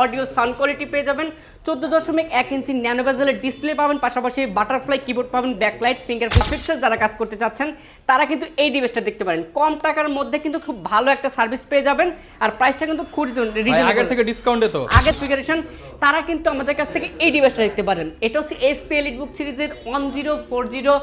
Audio sound quality পেয়ে যাবেন 14.1 ইঞ্চি nano বেজেলের display পাবেন, পাশাপাশি বাটারফ্লাই কিবোর্ড পাবেন, ব্যাকলাইট, ফিঙ্গারপ্রিন্ট ফিক্সার যারা কাজ করতে চাচ্ছেন তারা কিন্তু এই ডিভাইসটা দেখতে পারেন। কম টাকার মধ্যে কিন্তু খুব ভালো একটা সার্ভিস পেয়ে যাবেন, আর প্রাইসটা কিন্তু খুব রিজনেবল। আগের থেকে ডিসকাউন্টে তো আগের ফিগারেশন তারা কিন্তু আমাদের কাছ থেকে এই ডিভাইসটা দেখতে পারেন। এটা হচ্ছে এসপি এলিটবুক সিরিজের 1040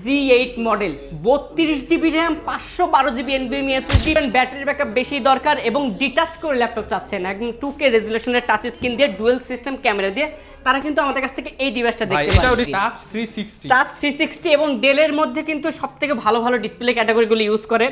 G8 model, 32 GB RAM, 512 GB NVMe SSD, battery backup বেশি দরকার এবং ডিটাচ করে ল্যাপটপ চাচ্ছেন একদম 2K রেজোলিউশনের টাচ স্ক্রিন দিয়ে ডুয়াল সিস্টেম ক্যামেরা দিয়ে, তারা কিন্তু আমাদের কাছ থেকে এই ডিভাইসটা দেখতে পারেন। এটা টাচ 360 টাচ 360 এবং ডেলের মধ্যে কিন্তু সবথেকে ভালো ভালো ডিসপ্লে ক্যাটাগরিগুলো ইউজ করে।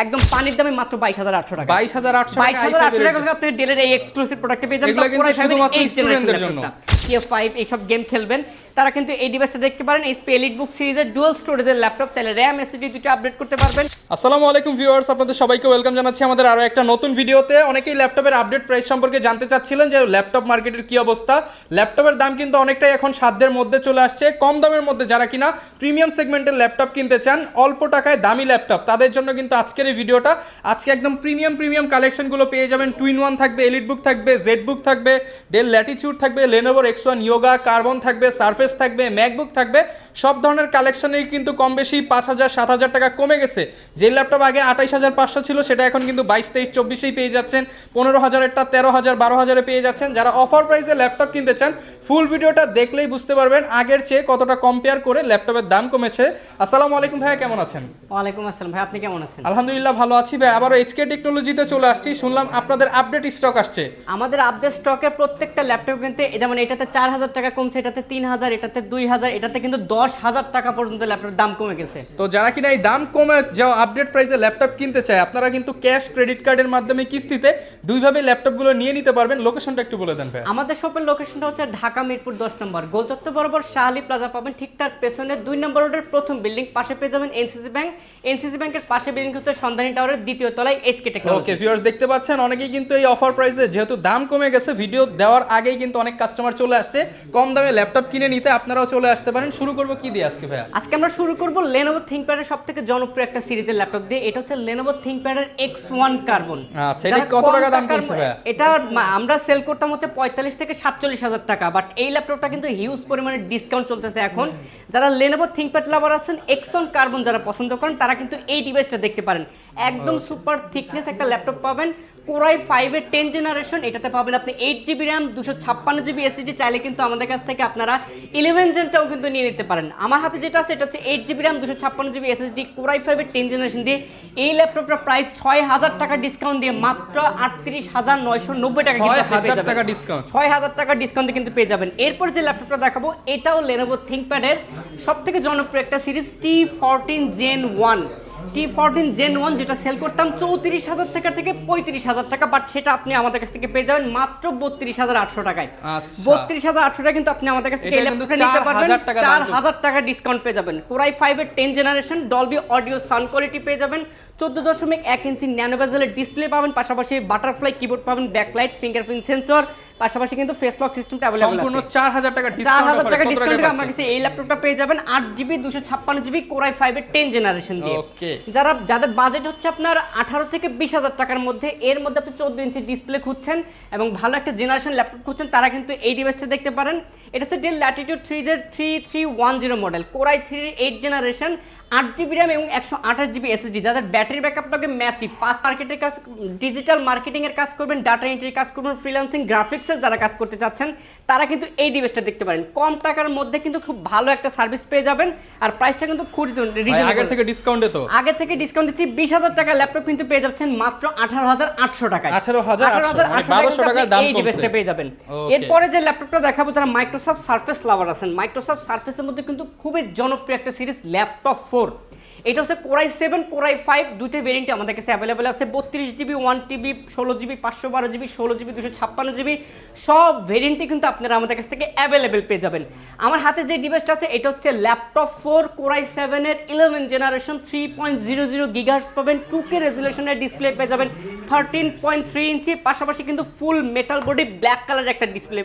একদম পানির দামে মাত্র 22,800 টাকা। 22,800 টাকা আপনি ডেলের এই এক্সক্লুসিভ প্রোডাক্টে পেয়ে যাবেন। এগুলো কিন্তু শুধুমাত্র স্টুডেন্টদের জন্য। TF5 এইসব গেম খেলবেন তারা কিন্তু এই ডিভাইসটা দেখতে পারেন। এসপি এলিটবুক সিরিজের ডুয়াল স্টোরেজের ল্যাপটপ, চাইলে RAM SSD দুটো আপডেট করতে পারবেন। আসসালামু আলাইকুম ভিউয়ার্স, আপনাদের সবাইকে ওয়েলকাম জানাচ্ছি আমাদের আরো একটা নতুন ভিডিওতে। অনেকেই ল্যাপটপের আপডেট প্রাইস সম্পর্কে জানতে চাচ্ছিলেন যে ল্যাপটপ মার্কেটের কি অবস্থা। ল্যাপটপের দাম কিন্তু অনেকটাই এখন সাধ্যের মধ্যে চলে আসছে। কম দামের মধ্যে যারা কিনা প্রিমিয়াম সেগমেন্টের ল্যাপটপ কিনতে চান, অল্প টাকায় দামি ল্যাপটপ, তাদের জন্য কিন্তু আজকের এই ভিডিওটা। আজকে একদম প্রিমিয়াম কালেকশনগুলো পেয়ে যাবেন। টুইন ওয়ান থাকবে, এলিটবুক থাকবে, জেডবুক থাকবে, ডেল ল্যাটিটিউড থাকবে, লেনোভোর X1 ইয়োগা, কার্বন থাকবে, সারফেস থাকবে, ম্যাকবুক থাকবে। সব ধরনের কালেকশনের কিন্তু কম বেশি 5,000-7,000 টাকা কমে গেছে। যে ল্যাপটপ আগে 28,500 ছিল সেটা এখন কিন্তু 22-23-24 পেয়ে যাচ্ছেন। 15,000-এরটা 13,000-12,000-এ পেয়ে যাচ্ছেন। যারা অফার প্রাইসে ল্যাপটপ কিনতে চান, ফুল ভিডিওটা দেখলেই বুঝতে পারবেন আগের চেয়ে কতটা কম্পেয়ার করে ল্যাপটপের দাম কমেছে। আসসালামু আলাইকুম ভাইয়া, কেমন আছেন? ওয়ালাইকুম আসসালাম ভাই, আপনি কেমন আছেন? আলহামদুলিল্লাহ ভালো আছি ভাই। আবারও এইচকে টেকনোলজিতে চলে আসছি, শুনলাম আপনাদের আপডেট স্টক আসছে। আমাদের আপডেট স্টকের প্রত্যেকটা ল্যাপটপ কিনতে যেমন এটাতে 4,000 টাকা কমছে, এটাতে 3,000, এটাতে 2,000, এটাতে কিন্তু 10,000 টাকা পর্যন্ত ল্যাপটপের দাম কমে গেছে। তো যারা কিনা এই দাম কমে যাও আপডেট প্রাইসে ল্যাপটপ কিনতে চায়, আপনারা কিন্তু ক্যাশ, ক্রেডিট কার্ডের মাধ্যমে, কিস্তিতে দুইভাবে ল্যাপটপগুলো নিয়ে নিতে পারবেন। লোকেশনটা একটু বলে দেন ভাই। আমাদের শপের লোকেশনটা হচ্ছে ঢাকা মিরপুর 10 নম্বর গোলচত্বর বরাবর শাহলী প্লাজা পাবেন। ঠিক তার পেছনে 2 নম্বর রোডের প্রথম বিল্ডিং, পাশে পেয়ে যাবেন এনসিসি ব্যাংক। এনসিসি ব্যাংকের পাশে বিল্ডিং হচ্ছে সন্ধানী টাওয়ারের দ্বিতীয় তলায় এসকে টেকনোলজি। ওকে ভিউয়ার্স, দেখতে পাচ্ছেন অনেকেই কিন্তু এই অফার প্রাইসে, যেহেতু দাম কমে গেছে, ভিডিও দেওয়ার আগেই কিন্তু অনেক কাস্টমার চলে আসছে কম দামে ল্যাপটপ কিনে নিতে। আপনারাও চলে আসতে পারেন। শুরু করব কি দিয়ে আজকে ভাইয়া? আজকে আমরা শুরু করব Lenovo ThinkPad-এর সবথেকে জনপ্রিয় একটা সিরিজের ল্যাপটপ দিয়ে। এটা হচ্ছে Lenovo ThinkPad-এর X1 কার্বন। আচ্ছা, এটা কত টাকা দাম পড়ছে ভাইয়া? এটা আমরা সেল করতাম হচ্ছে 45,000-47,000 টাকা, বাট এই ল্যাপটপটা কিন্তু হিউজ পরিমাণে ডিসকাউন্ট চলতেছে এখন। যারা Lenovo ThinkPad লাভার আছেন, X1 কার্বন যারা পছন্দ করেন, তারা কিন্তু এই ডিভাইসটা দেখতে পারেন। একদম সুপার থিকনেস একটা ল্যাপটপ পাবেন। Core i5 এর 10 জেনারেশন, এটাতে পাবেন আপনি 8 জিবি র্যাম, 256 জিবি এসএসডি। চাইলে কিন্তু আমাদের কাছ থেকে আপনারা 11 জেনটাও কিন্তু নিয়ে নিতে পারেন। আমার হাতে যেটা আছে এটা হচ্ছে 8 GB RAM, 256 GB SSD, Core i5 এর 10 জেনারেশন দিয়ে এই ল্যাপটপটার প্রাইস 6,000 টাকা ডিসকাউন্ট দিয়ে মাত্র 38,990 টাকা কিন্তু আপনি পেয়ে যাবেন। 6,000 টাকা ডিসকাউন্ট, 6,000 টাকা ডিসকাউন্টে কিন্তু পেয়ে যাবেন। এরপর যে ল্যাপটপটা দেখাবো এটাও Lenovo ThinkPad এর সবথেকে জনপ্রিয় একটা series, T14 Gen 1। T14 Gen 1 যেটা সেল করতাম 34,000 টাকা থেকে 35,000 টাকা, বাট সেটা আপনি আমাদের কাছ থেকে পেয়ে যাবেন মাত্র 32,800 টাকায়। 32,800 টাকা কিন্তু আপনি আমাদের কাছ থেকে এই ল্যাপটপটা নিতে পারবেন। 4,000 টাকা ডিসকাউন্ট পেয়ে যাবেন। Core i5 এর 10 generation, Dolby audio sound quality পেয়ে যাবেন। 14.1 ইঞ্চি ন্যানো বেজেলের ডিসপ্লে পাবেন, পাশাপাশি বাটারফ্লাই কিবোর্ড পাবেন, ব্যাকলাইট, ফিঙ্গারপ্রিন্ট সেন্সর, পাশাপাশি কিন্তু ফেস লক সিস্টেমটা अवेलेबल আছে। সম্পূর্ণ 4,000 টাকা ডিসকাউন্ট। 4,000 টাকা ডিসকাউন্টে আমার কাছে এই ল্যাপটপটা পেয়ে যাবেন 8 জিবি 256 জিবি Core i5 এর 10 জেনারেশন দিয়ে। ওকে, যাদের বাজেট হচ্ছে আপনার 18 থেকে 20,000 টাকার মধ্যে, এর মধ্যে আপনি 14 ইঞ্চি ডিসপ্লে খুঁজছেন এবং ভালো একটা জেনারেশন ল্যাপটপ খুঁজছেন, তারা কিন্তু এই ডিভাইসটা দেখতে পারেন। এটা হচ্ছে del Latitude 3310 model, Core i3 এর 8 জেনারেশন, 8 জিবি র্যাম এবং 128 জিবি এসএসডি। যাদের ব্যাটারি ব্যাকআপটাকে ম্যাসিভ, পাস মার্কেটের কাজ, ডিজিটাল মার্কেটিং এর কাজ করবেন, ডাটা এন্ট্রির কাজ করবেন, ফ্রিল্যান্সিং, গ্রাফিক্সের যারা কাজ করতে চাচ্ছেন তারা কিন্তু এই ডিভাইসটা দেখতে পারেন। কম টাকার মধ্যে কিন্তু খুব ভালো একটা সার্ভিস পেয়ে যাবেন, আর প্রাইসটা কিন্তু খুব রিজনেবল। আগের থেকে ডিসকাউন্টে তো আগের থেকে ডিসকাউন্ট দিচ্ছি। 20,000 টাকা ল্যাপটপ কিন্তু পেয়ে যাচ্ছেন মাত্র 18,800 টাকায়। 18,800 টাকা দাম এই ডিভাইসটা পেয়ে যাবেন। এরপরে যে ল্যাপটপটা দেখাবো, যারা মাইক্রোসফট সারফেস লাভার আছেন, মাইক্রোসফট সারফেসের মধ্যে কিন্তু খুবই জনপ্রিয় একটা সিরিজ ল্যাপটপ 4। এটা হচ্ছে Core i7, Core i5 দুটো ভেরিয়েন্টে আমাদের কাছে অ্যাভেলেবল আছে। 32 GB 1 TB, 16 GB 512 GB, 16 GB 256 GB, সব ভেরিয়েন্টে কিন্তু আপনারা আমাদের কাছ থেকে অ্যাভেলেবল পেয়ে যাবেন। আমার হাতে যে ডিভাইসটা আছে এটা হচ্ছে ল্যাপটপ 4 Core i7 এর 11 জেনারেশন, 3.00 গিগাহার্টজ পাবেন, 2K রেজোলিউশনের ডিসপ্লে পেয়ে যাবেন, 13.3 ইঞ্চি, পাশাপাশি কিন্তু ফুল মেটাল বডি, ব্ল্যাক কালারের একটা ডিসপ্লে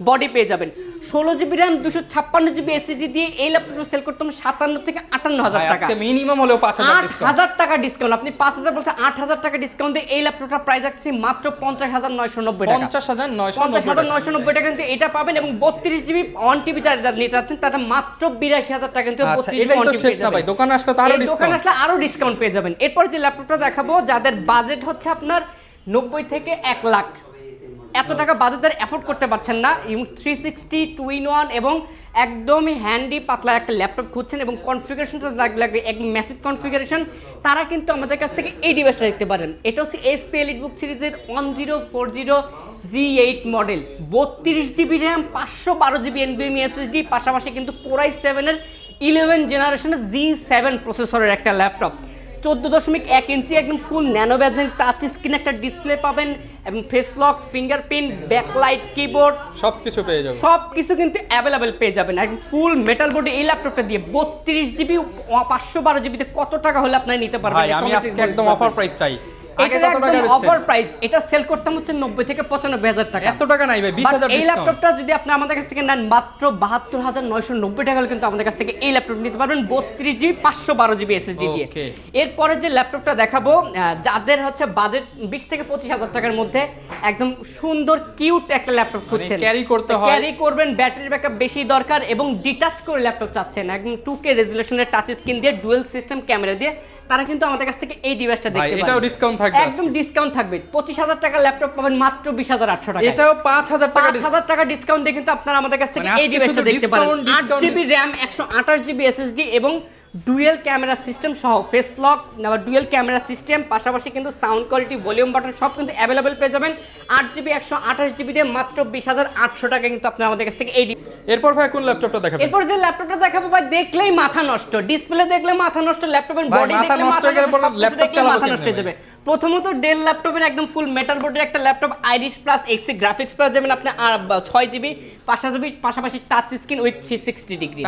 বডি পেয়ে যাবেন। 16 জিবি র্যাম, 256 জিবি এসএসডি দিয়ে এই ল্যাপটপটা সেল করতাম 57 থেকে 58,000 টাকা। মিনিমাম হলেও 5000 ডিসকাউন্ট। 8000 টাকা ডিসকাউন্ট, আপনি 5000 বলতে 8000 টাকা ডিসকাউন্ট দিয়ে এই ল্যাপটপটার প্রাইস রাখছি মাত্র 50990 টাকা। 50990 টাকা কিন্তু এটা পাবেন, এবং 32 জিবি 1 টিবি যারা নিতে যাচ্ছেন তারা মাত্র 82000 টাকা কিন্তু 32 জিবি 1 টিবি শেষ না ভাই, দোকানে আসলে তো আরো ডিসকাউন্ট, দোকানে আসলে আরো ডিসকাউন্ট পেয়ে যাবেন। এরপর যে ল্যাপটপটা দেখাবো যাদের বাজেট হচ্ছে আপনার 90 থেকে 1 লাখ, এত টাকা বাজেট যারা অ্যাফোর্ড করতে পারছেন না, এবং 360 2-in-1 এবং একদমই হ্যান্ডি পাতলা একটা ল্যাপটপ খুঁজছেন এবং কনফিগারেশনটা লাগবে একদম ম্যাসিভ কনফিগারেশন, তারা কিন্তু আমাদের কাছ থেকে এই ডিভাইসটা দেখতে পারেন। এটা হচ্ছে HP EliteBook সিরিজের 1040G8 model, 32 GB RAM, 512 GB NVMe SSD, পাশাপাশি কিন্তু Core i7 এর 11 জেনারেশনের G7 প্রসেসরের একটা ল্যাপটপ। 14.1 ইঞ্চি একদম ফুল ন্যানো বেজেল টাচ স্ক্রিন একটা ডিসপ্লে পাবেন, এবং face lock, fingerprint, backlight, keyboard সবকিছু পেয়ে যাবেন, সবকিছু কিন্তু অ্যাভেলেবেল পেয়ে যাবেন একদম ফুল মেটাল বডি এই ল্যাপটপটা দিয়ে। 32 জিবি 512 জিবিতে কত টাকা হলে আপনারা নিতে পারবেন? ভাই আমি আজকে একদম অফার প্রাইস চাই। এটা একদম অফার প্রাইস, এটা সেল করতাম হচ্ছে 90 থেকে 95000 টাকা। এত টাকা নাই ভাই, 20000 ডিসকাউন্ট। এই ল্যাপটপটা যদি আপনি আমাদের কাছ থেকে নেন মাত্র 72990 টাকা হলে কিন্তু আমাদের কাছ থেকে এই ল্যাপটপ নিতে পারবেন 32 জিবি 512 জিবি SSD দিয়ে। এরপরে যে ল্যাপটপটা দেখাবো যাদের হচ্ছে বাজেট 20 থেকে 25000 টাকার মধ্যে একদম সুন্দর কিউট একটা ল্যাপটপ খুঁজছেন, ক্যারি করতে হয়, ক্যারি করবেন, ব্যাটারি ব্যাকআপ বেশি দরকার এবং ডিটাচ করে ল্যাপটপ চাচ্ছেন একদম 2K রেজোলিউশনের টাচ স্ক্রিন দিয়ে ডুয়াল সিস্টেম ক্যামেরা দিয়ে, তারা কিন্তু আমাদের কাছ থেকে এই ডিভাইসটা দেখতে পাবেন। এটাও ডিসকাউন্ট থাকবে, একদম ডিসকাউন্ট থাকবে। 25000 টাকার ল্যাপটপ পাবেন মাত্র 20800 টাকা। এটাও 5000 টাকা 5000 টাকা ডিসকাউন্ট দিয়ে কিন্তু আপনারা আমাদের কাছ থেকে এই ডিভাইসটা দেখতে পারেন। 8 জিবি র‍্যাম, 128 জিবি SSD এবং ডুয়েল ক্যামেরা সিস্টেম সহ ফেস লক বা ডুয়েল ক্যামেরা সিস্টেম, পাশাপাশি কিন্তু সাউন্ড কোয়ালিটি, ভলিউম বাটন সব কিন্তু অ্যাভেলেবেল পেয়ে যাবেন। 8 জিবি 128 জিবি দিয়ে মাত্র 20800 টাকা কিন্তু আপনারা আমাদের কাছ থেকে এই। এরপর ভাই কোন ল্যাপটপটা দেখাবেন? এরপর যে ল্যাপটপটা দেখাবো ভাই দেখলেই মাথা নষ্ট, ডিসপ্লে দেখলে মাথা নষ্ট, ল্যাপটপের বডি দেখলে মাথা নষ্ট, ল্যাপটপ চালাতে মাথা নষ্ট হয়ে যাবে। প্রথমত ডেল ল্যাপটপের একদম ফুল মেটাল বডির একটা laptop, Irish plus এক্সি graphics plus যাবেন আপনি 6 জিবি, পাশাপাশি touch screen with 360 degree,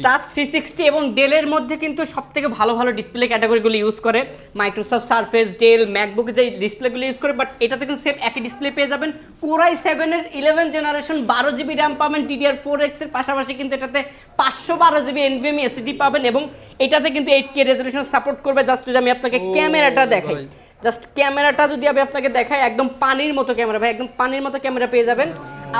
touch 360 এবং ডেলের মধ্যে কিন্তু সবথেকে ভালো ভালো ডিসপ্লে ক্যাটাগরিগুলো ইউজ করে মাইক্রোসফট সারফেস, ডেল, ম্যাকবুক যে ডিসপ্লেগুলো ইউজ করে, বাট এটাতে কিন্তু সেম একই ডিসপ্লে পেয়ে যাবেন। Core i7 এর 11 জেনারেশন 12 জিবি র‍্যাম পাবেন DDR4X এর, পাশাপাশি কিন্তু এটাতে 512 জিবি NVMe SSD পাবেন, এবং এটাতে কিন্তু 8K রেজোলিউশন সাপোর্ট করবে। জাস্ট যদি আমি আপনাকে ক্যামেরাটা দেখাই, জাস্ট ক্যামেরাটা যদি আমি আপনাকে দেখাই, একদম পানির মতো ক্যামেরা ভাই, একদম পানির মতো ক্যামেরা পেয়ে যাবেন,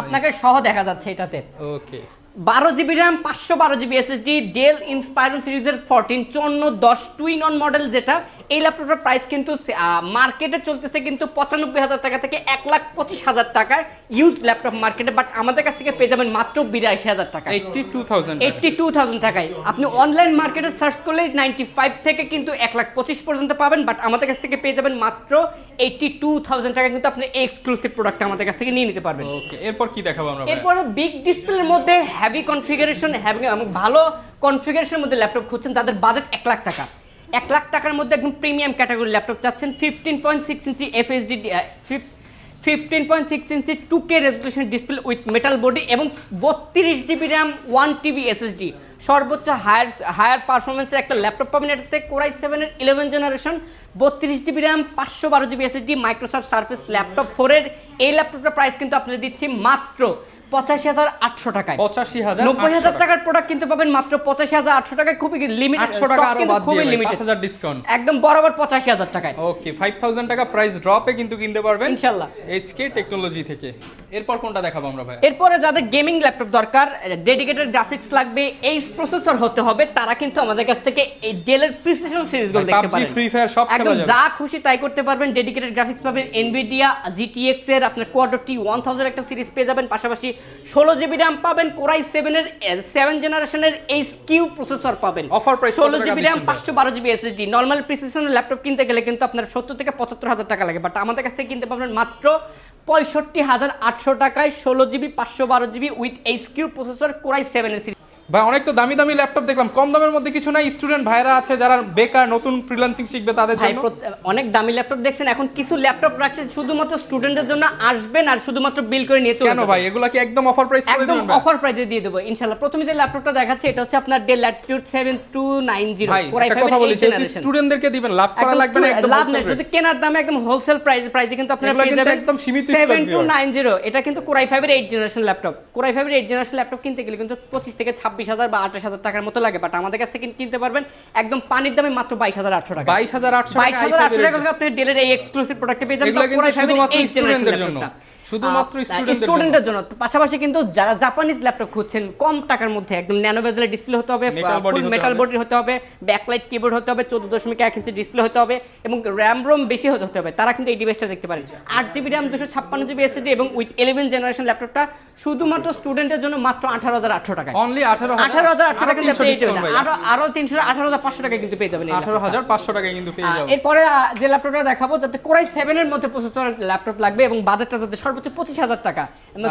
আপনাকে সহ দেখা যাচ্ছে এটাতে। Okay, 12 GB RAM, 512 GB SSD, Dell Inspiron সিরিজের 145410 2-in-1 মডেল, যেটা এই ল্যাপটপের প্রাইস কিন্তু মার্কেটে চলতেছে কিন্তু 95000 টাকা থেকে 1,25,000 টাকায় ইউজ ল্যাপটপ মার্কেটে, বাট আমাদের কাছ থেকে পেয়ে যাবেন মাত্র 82000 টাকা, 82,000 টাকায়। আপনি অনলাইন মার্কেটে সার্চ করলে 95 থেকে কিন্তু 1,25,000 পর্যন্ত পাবেন, বাট আমাদের কাছ থেকে পেয়ে যাবেন মাত্র 82,000 টাকা কিন্তু আপনি এক্সক্লুসিভ প্রোডাক্ট আমাদের কাছ থেকে নিয়ে নিতে পারবেন। ওকে, এরপর কি দেখাবো আমরা? এরপরে বিগ ডিসপ্লের মধ্যে হেভি কনফিগারেশন, ভালো কনফিগারেশনের মধ্যে ল্যাপটপ খুঁজছেন যাদের বাজেট 1 লাখ টাকা, 1 লাখ টাকার মধ্যে একদম প্রিমিয়াম ক্যাটাগরি ল্যাপটপ চাচ্ছেন, 15.6 ইঞ্চি FHD 15.6 inch 2K resolution display with metal body এবং 32 জিবি র‍্যাম 1 টিবি SSD, সর্বোচ্চ হায়ার পারফরমেন্সের একটা ল্যাপটপ পাবেন। এটাতে Core i7 এর 11 generation 32 GB RAM 512 GB SSD, Microsoft surface laptop 4 এর এই ল্যাপটপটার প্রাইস কিন্তু আপনাদের দিচ্ছি মাত্র 85,800 টাকায়। 90,000 টাকার প্রোডাক্ট কিন্তু পাবেন মাত্র 85,800 টাকায়, খুবই লিমিটেড, 800 টাকা আরো বাদ দিয়ে 5000 ডিসকাউন্ট, একদম বরাবর 85,000 টাকায়। ওকে, 5000 টাকা প্রাইস ড্রপে কিন্তু কিনতে পারবেন ইনশাআল্লাহ HK টেকনোলজি থেকে। এরপর কোনটা দেখাবো আমরা ভাই? এরপরে যাদের গেমিং ল্যাপটপ দরকার, ডেডিকেটেড গ্রাফিক্স লাগবে, এই প্রসেসর হতে হবে, তারা কিন্তু আমাদের কাছ থেকে এই ডেলের প্রিসিশন সিরিজগুলো দেখতে পারেন। PUBG, ফ্রি ফায়ার সব খেলা একদম যাবে, যা খুশি তাই করতে পারবেন। ডেডিকেটেড গ্রাফিক্স পাবেন, Nvidia GTX এর আপনার Quad T1000 একটা সিরিজ পেয়ে যাবেন, পাশাপাশি 16 জিবি র‍্যাম পাবেন, Core i7 এর 7 জেনারেশনের HQ প্রসেসর পাবেন, offer price 16 GB RAM 512 GB SSD। Normal প্রিসিশনের ল্যাপটপ কিনতে গেলে কিন্তু আপনার 70 থেকে 75000 টাকা লাগে, বাট আমাদের কাছ থেকে কিনতে পারবেন মাত্র 65,800 টাকায় 16 GB 512 GB with HQ processor Core i7 এর সিরিজ। ভাই অনেক তো দামি দামি ল্যাপটপ দেখলাম, কম দামের মধ্যে কিছু নাই? স্টুডেন্ট ভাইরা আছে যারা বেকার, নতুন ফ্রিল্যান্সিং শিখবে তাদের জন্য অনেক দামি ল্যাপটপ দেখছেন, এখন কিছু ল্যাপটপ রাখছে শুধুমাত্র স্টুডেন্টদের জন্য, আসবেন আর শুধুমাত্র বিল করে নিয়ে চলে যাবেন। কেন ভাই, এগুলা কি একদম অফার প্রাইস করে দিবেন? একদম অফার প্রাইসে দিয়ে দেব ইনশাআল্লাহ। প্রথমে যে ল্যাপটপটা দেখাচ্ছি এটা হচ্ছে আপনার Dell Latitude 7290 Core i5 কথা বলি, যদি স্টুডেন্টদেরকে দিবেন লাভ করা লাগবে না, একদম লাভ নেই, যদি কেনার দামে একদম হোলসেল প্রাইসে কিন্তু আপনারা পেয়ে যাবেন একদম সীমিত 7290। এটা কিন্তু Core i5 এর 8 জেনারেশন ল্যাপটপ, Core i5 এর 8 জেনারেশন ল্যাপটপ কিনতে গেলে কিন্তু 25 থেকে 26,000 বা 28,000 টাকার মতো লাগে, বাট আমাদের কাছ থেকে কিনতে পারবেন একদম পানির দামে মাত্র 22,800 টাকা। 22,800 টাকা 22,800 টাকা আপনি ডেলের এই এক্সক্লুসিভ প্রোডাক্টে পেয়ে যাবেন। এগুলো কিন্তু Core i5 শুধুমাত্র এই স্টুডেন্টদের generation জন্য, ল্যাপটপটা। শুধুমাত্র স্টুডেন্টের জন্য। পাশাপাশি কিন্তু যারা জাপানিজ ল্যাপটপ খুঁজছেন কম টাকার মধ্যে, একদম ন্যানো বেজেলের ডিসপ্লে হতে হবে, ফুল মেটাল বডি হতে হবে, ব্যাকলাইট কিবোর্ড হতে হবে, 14.1 ইঞ্চি ডিসপ্লে হতে হবে এবং র্যাম রোম বেশি হতে হবে, তারা কিন্তু এই ডিভাইসটা দেখতে পারেন। 8GB র্যাম 256GB SSD এবং উইথ 11 জেনারেশন ল্যাপটপটা শুধুমাত্র স্টুডেন্টের জন্য মাত্র 18,800 টাকা। অনলি 18,800 টাকা কিন্তু পেয়ে যাবেন। আরো 18,500 টাকা কিন্তু পেয়ে যাবেন। 18,500 টাকায় কিন্তু পেয়ে যাবেন। এরপরে যে ল্যাপটপটা দেখাবো, যাতে Core i7 এর মধ্যে প্রসেসর ল্যাপটপ লাগবে এবং বাজেটটা যাতে সর্বোচ্চ 25,000 টাকা,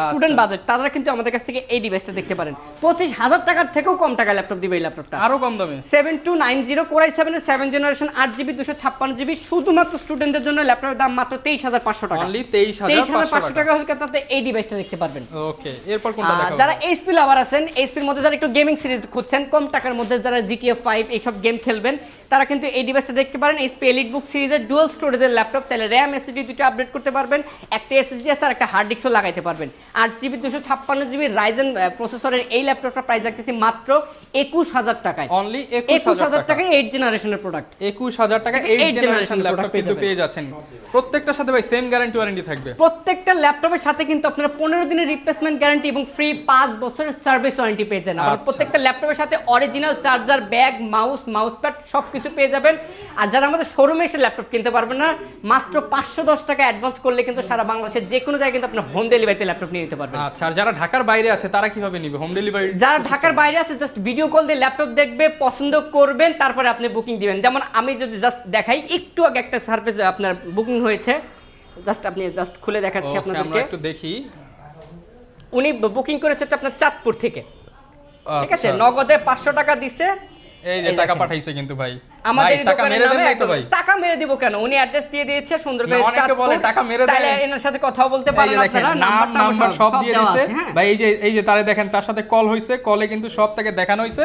স্টুডেন্ট বাজেট, তারা কিন্তু আমাদের কাছ থেকে এই ডিভাইসটা দেখতে পারেন। 25,000 টাকার থেকেও কম টাকা ল্যাপটপ দিবে এই ল্যাপটপটা, আরো কম দামে। 7290 Core i7 এর 7 জেনারেশন 8GB 256GB, শুধুমাত্র স্টুডেন্টদের জন্য ল্যাপটপের দাম মাত্র 23,500 টাকা। অনলি 23,500 টাকা হলে আপনারা এই ডিভাইসটা দেখতে পারবেন। ওকে, এরপর কোনটা দেখাবো? যারা HP লাভার আছেন, HP এর মধ্যে যারা একটু গেমিং সিরিজ খুঁজছেন, কম টাকার মধ্যে যারা GTA 5 এইসব গেম খেলবেন, তারা কিন্তু এই ডিভাইসটা দেখতে পারেন। HP EliteBook সিরিজের ডুয়াল স্টোরেজের ল্যাপটপ, চাইলে RAM SSD দুটো আপডেট করতে পারবেন, একটা SSD আছে আর একটা হার্ড ডিস্কও লাগাইতে পারবেন। 8GB 256GB Ryzen প্রসেসরের এই ল্যাপটপটা প্রাইস রাখতেছি মাত্র 21,000 টাকায়। অনলি 21,000 টাকায় 8 জেনারেশনের প্রোডাক্ট। 21,000 টাকা 8 জেনারেশন ল্যাপটপ কিন্তু পেয়ে যাচ্ছেন। প্রত্যেকটার সাথে ভাই সেম গ্যারান্টি ওয়ারেন্টি থাকবে। প্রত্যেকটা ল্যাপটপের সাথে কিন্তু আপনারা 15 দিনের রিপ্লেসমেন্ট গ্যারান্টি এবং ফ্রি 5 বছরের সার্ভিস ওয়ারেন্টি পেয়ে যাবেন। আর প্রত্যেকটা ল্যাপটপের সাথে original charger, bag, mouse pad সবকিছু পেয়ে যাবেন। আর যারা আমাদের শোরুমে এসে ল্যাপটপ কিনতে পারবেন না, মাত্র 510 টাকা অ্যাডভান্স করলে কিন্তু সারা বাংলাদেশের যে কোনো জায়গায় কিন্তু আপনার হোম ডেলিভারিতে ল্যাপটপ নিয়ে নিতে পারবেন। আচ্ছা, আর যারা ঢাকার বাইরে আছে তারা কিভাবে নিবে হোম ডেলিভারি? যারা ঢাকার বাইরে আছে জাস্ট ভিডিও কল দিয়ে ল্যাপটপ দেখবে, পছন্দ করবেন, তারপরে আপনি বুকিং দিবেন। যেমন আমি যদি জাস্ট দেখাই, একটু আগে একটা সার্ভিস আপনার বুকিং হয়েছে, আপনি খুলে দেখাচ্ছি আপনাদেরকে, আমরা একটু দেখি। উনি বুকিং করেছে আপনার চাঁদপুর থেকে, ঠিক আছে, নগদে 500 টাকা দিছে, এই যে টাকা পাঠাইছে কিন্তু ভাই। আমাদের টাকা মেরে দেন নাই তো ভাই? টাকা মেরে দিব কেন, উনি অ্যাড্রেস দিয়ে দিয়েছে সুন্দর করে। অনেকে বলে টাকা মেরে দেন, চাইলে এনার সাথে কথা বলতে পারেন, আপনারা নাম্বার সব দিয়ে দিয়েছে ভাই। এই যে তারে দেখেন, তার সাথে কল হইছে, কলে কিন্তু সব তাকে দেখানো হইছে,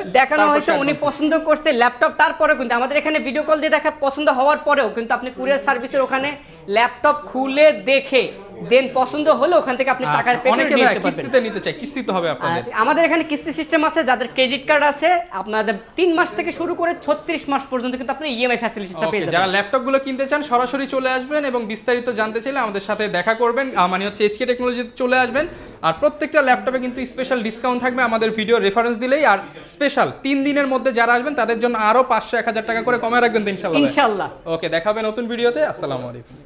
উনি পছন্দ করছে ল্যাপটপ। তারপরে কিন্তু আমাদের এখানে ভিডিও কল দিয়ে দেখা পছন্দ হওয়ার পরেও কিন্তু আপনি কুরিয়ার সার্ভিসের ওখানে ল্যাপটপ খুলে দেখে দেন পছন্দ হলে ওখান থেকে আপনি টাকা পেমেন্ট নিতে পারবেন। কিস্তিতে নিতে চাই, কিস্তিতে হবে আপনাদের। আমাদের এখানে কিস্তি সিস্টেম আছে, যাদের ক্রেডিট কার্ড আছে আপনাদের 3 মাস থেকে শুরু করে 36 মাস পর্যন্ত কিন্তু আপনি ইএমআই ফ্যাসিলিটিটা পেয়ে যাবেন। যারা ল্যাপটপ গুলো কিনতে চান সরাসরি চলে আসবেন এবং বিস্তারিত জানতে চাইলে আমাদের সাথে দেখা করবেন, মানে হচ্ছে HK টেকনোলজিতে চলে আসবেন। আর প্রত্যেকটা ল্যাপটপে কিন্তু স্পেশাল ডিসকাউন্ট থাকবে আমাদের ভিডিও রেফারেন্স দিলেই। আর স্পেশাল 3 দিনের মধ্যে যারা আসবেন তাদের জন্য আরো 500-1000 টাকা করে কমে রাখবেন ইনশাআল্লাহ। ইনশাআল্লাহ। ওকে, দেখা হবে নতুন ভিডিওতে। আসসালামু আলাইকুম।